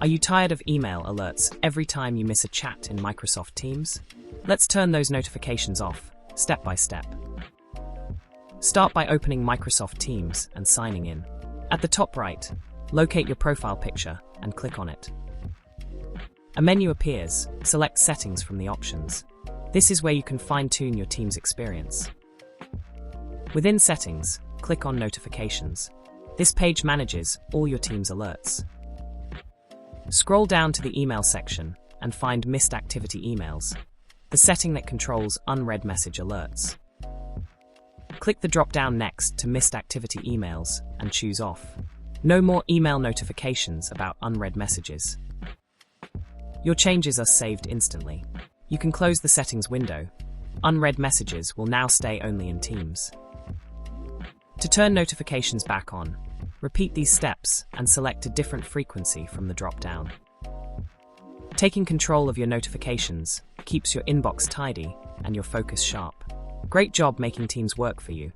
Are you tired of email alerts every time you miss a chat in Microsoft Teams? Let's turn those notifications off, step by step. Start by opening Microsoft Teams and signing in. At the top right, locate your profile picture and click on it. A menu appears. Select Settings from the options. This is where you can fine-tune your Teams experience. Within Settings, click on Notifications. This page manages all your Teams alerts. Scroll down to the Email section and find Missed Activity Emails, the setting that controls unread message alerts. Click the drop-down next to Missed Activity Emails and choose Off. No more email notifications about unread messages. Your changes are saved instantly. You can close the settings window. Unread messages will now stay only in Teams. To turn notifications back on, repeat these steps and select a different frequency from the drop-down. Taking control of your notifications keeps your inbox tidy and your focus sharp. Great job making Teams work for you.